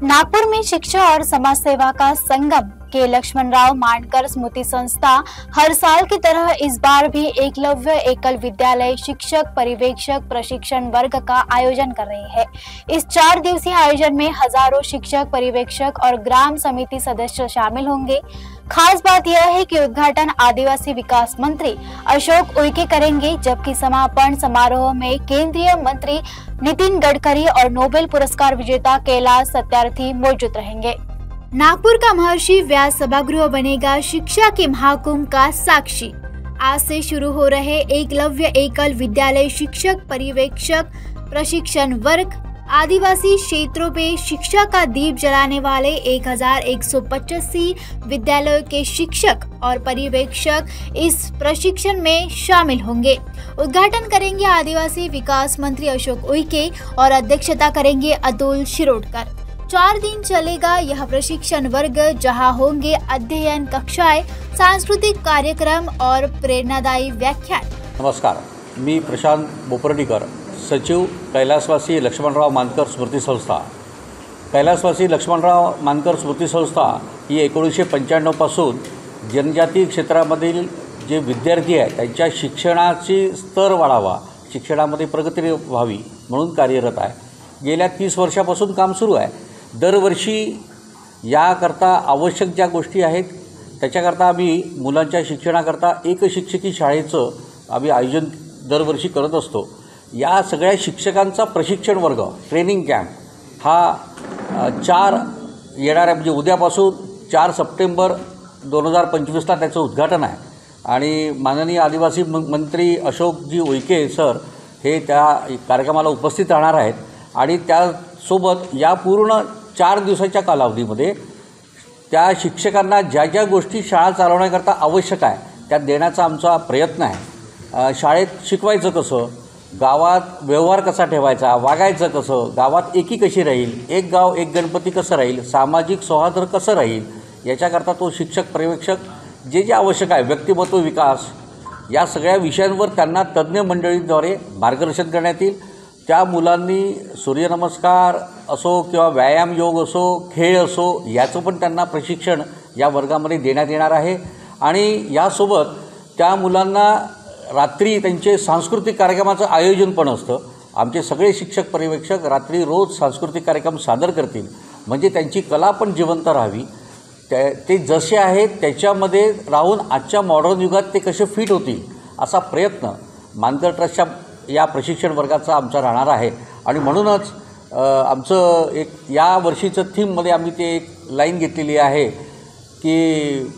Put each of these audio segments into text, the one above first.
नागपुर में शिक्षा और समाज सेवा का संगम के लक्ष्मणराव मानकर स्मृति संस्था हर साल की तरह इस बार भी एकलव्य एकल विद्यालय शिक्षक पर्यवेक्षक प्रशिक्षण वर्ग का आयोजन कर रही है। इस 4 दिवसीय आयोजन में हजारों शिक्षक पर्यवेक्षक और ग्राम समिति सदस्य शामिल होंगे। खास बात यह है कि उद्घाटन आदिवासी विकास मंत्री अशोक उइके करेंगे, जबकि समापन समारोह में केंद्रीय मंत्री नितिन गडकरी और नोबेल पुरस्कार विजेता कैलाश सत्यार्थी मौजूद रहेंगे। नागपुर का महर्षि व्यास सभागृह बनेगा शिक्षा के महाकुंभ का साक्षी। आज से शुरू हो रहे एकलव्य एकल विद्यालय शिक्षक पर्यवेक्षक प्रशिक्षण वर्ग आदिवासी क्षेत्रों पे शिक्षा का दीप जलाने वाले 1185 विद्यालयों के शिक्षक और पर्यवेक्षक इस प्रशिक्षण में शामिल होंगे। उद्घाटन करेंगे आदिवासी विकास मंत्री अशोक उइके और अध्यक्षता करेंगे अतुल शिरोडकर। 4 दिन चलेगा यह प्रशिक्षण वर्ग, जहां होंगे अध्ययन कक्षाएं, सांस्कृतिक कार्यक्रम और प्रेरणादायी व्याख्यान। नमस्कार, मी प्रशांत बोपर्डीकर, सचिव कैलासवासी लक्ष्मणराव मानकर स्मृती संस्था। कैलासवासी लक्ष्मणराव मानकर स्मृती संस्था ही 1995 पासून जनजाती क्षेत्रामधील जे विद्यार्थी आहेत त्यांच्या शिक्षणाची स्तर वाढावा, शिक्षणामध्ये प्रगती व्हावी म्हणून कार्यरत आहे। गेल्या 30 वर्षापासून काम सुरू आहे। दरवर्षी याकरता आवश्यक ज्या गोष्टी आहेत त्याच्याकरता आम्ही मुलांच्या शिक्षणाकरता एक शिक्षकी शाळेचं आम्ही आयोजन दरवर्षी करत असतो। या सगळ्या शिक्षकांचा प्रशिक्षण वर्ग ट्रेनिंग कॅम्प हा 4 येणाऱ्या म्हणजे उद्यापासून 4 सप्टेंबर 2025ला त्याचं उद्घाटन आहे आणि माननीय आदिवासी मंत्री अशोकजी उइके सर हे त्या कार्यक्रमाला उपस्थित राहणार आहेत आणि त्यासोबत या पूर्ण 4 दिवसाच्या कालावधीमध्ये त्या शिक्षकांना ज्या ज्या गोष्टी शाळा चालवण्याकरता आवश्यक आहे त्या देण्याचा आमचा प्रयत्न आहे। शाळेत शिकवायचं कसं, गावात व्यवहार कसा ठेवायचा, वागायचं कसं, गावात एकी कशी राहील, एक गाव एक गणपती कसं राहील, सामाजिक सौहार्द कसं राहील, याच्याकरता तो शिक्षक पर्यवेक्षक जे जे आवश्यक आहे, व्यक्तिमत्व विकास या सगळ्या विषयांवर त्यांना तज्ज्ञ मंडळीद्वारे मार्गदर्शन करण्यात येईल। त्या मुलांनी सूर्यनमस्कार असो किंवा व्यायाम योग असो, खेळ असो, याचं पण त्यांना प्रशिक्षण या वर्गामध्ये देण्यात येणार आहे आणि यासोबत त्या मुलांना रात्री त्यांचे सांस्कृतिक कार्यक्रमाचं आयोजन पण असतं। आमचे सगळे शिक्षक पर्यवेक्षक रात्री रोज सांस्कृतिक कार्यक्रम सादर करतील, म्हणजे त्यांची कला पण जिवंत राहावी, ते जसे आहेत त्याच्यामध्ये राहून आजच्या मॉडर्न युगात ते कसे फिट होतील असा प्रयत्न मानकर ट्रस्टच्या या प्रशिक्षण वर्गाचा आमचा राहणार आहे। आणि म्हणूनच आमचं एक या वर्षीचं थीममध्ये आम्ही ते एक लाईन घेतलेली आहे की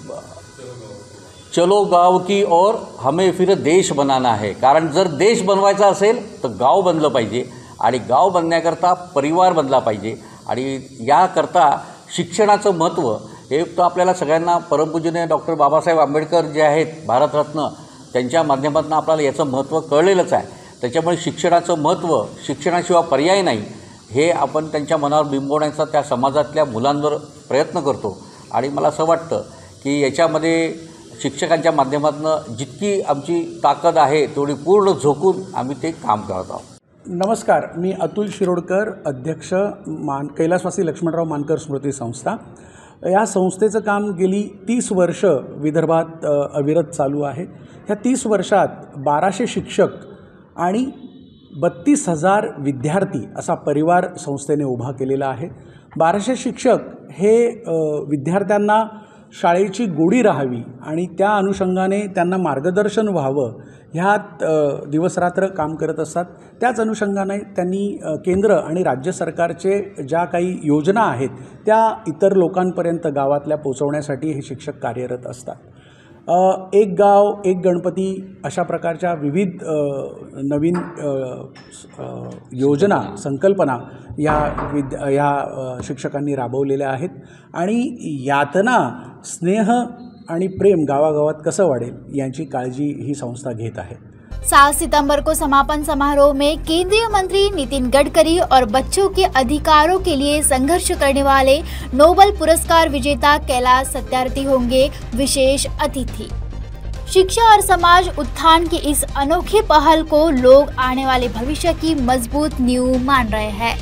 चलो गाव की ओर हमें फिर देश बनाना है। कारण जर देश बनवायचा असेल तर गाव बनलं पाहिजे आणि गाव बनण्याकरता परिवार बनला पाहिजे आणि याकरता शिक्षणाचं महत्त्व हे तर आपल्याला सगळ्यांना परमपूजनीय डॉक्टर बाबासाहेब आंबेडकर जे आहेत भारतरत्न त्यांच्या माध्यमातून आपल्याला याचं महत्त्व कळलेलंच आहे। त्याच्यामुळे शिक्षणाचं महत्त्व, शिक्षणाशिवाय पर्याय नाही हे आपण त्यांच्या मनावर बिंबवण्याचा त्या समाजातल्या मुलांवर प्रयत्न करतो आणि मला असं वाटतं की याच्यामध्ये शिक्षकांच्या माध्यमातून जितकी आमची ताकद आहे तेवढी पूर्ण झोकून आम्ही ते काम करत आहोत। नमस्कार, मी अतुल शिरोडकर, अध्यक्ष कैलासवासी लक्ष्मणराव मानकर स्मृती संस्था। या संस्थेचं काम गेली 30 वर्ष विदर्भात अविरत चालू आहे। ह्या 30 वर्षात 1200 शिक्षक आणि 32,000 विद्यार्थी असा परिवार संस्थेने उभा केलेला आहे। 1200 शिक्षक हे विद्यार्थ्यांना शाळेची गोडी राहावी आणि त्या अनुषंगाने त्यांना मार्गदर्शन व्हावं ह्यात दिवसरात्र काम करत असतात। त्याच अनुषंगाने त्यांनी केंद्र आणि राज्य सरकारचे ज्या काही योजना आहेत त्या इतर लोकांपर्यंत गावातल्या पोचवण्यासाठी हे शिक्षक कार्यरत असतात। एक गाव एक गणपती अशा प्रकारच्या विविध नवीन योजना संकल्पना या शिक्षकांनी राबवलेल्या आहेत आणि यातना स्नेह आणि प्रेम गावागावात कसं वाढेल यांची काळजी ही संस्था घेत आहे। 7 सितंबर को समापन समारोह में केंद्रीय मंत्री नितिन गडकरी और बच्चों के अधिकारों के लिए संघर्ष करने वाले नोबेल पुरस्कार विजेता कैलाश सत्यार्थी होंगे विशेष अतिथि। शिक्षा और समाज उत्थान की इस अनोखी पहल को लोग आने वाले भविष्य की मजबूत नींव मान रहे हैं।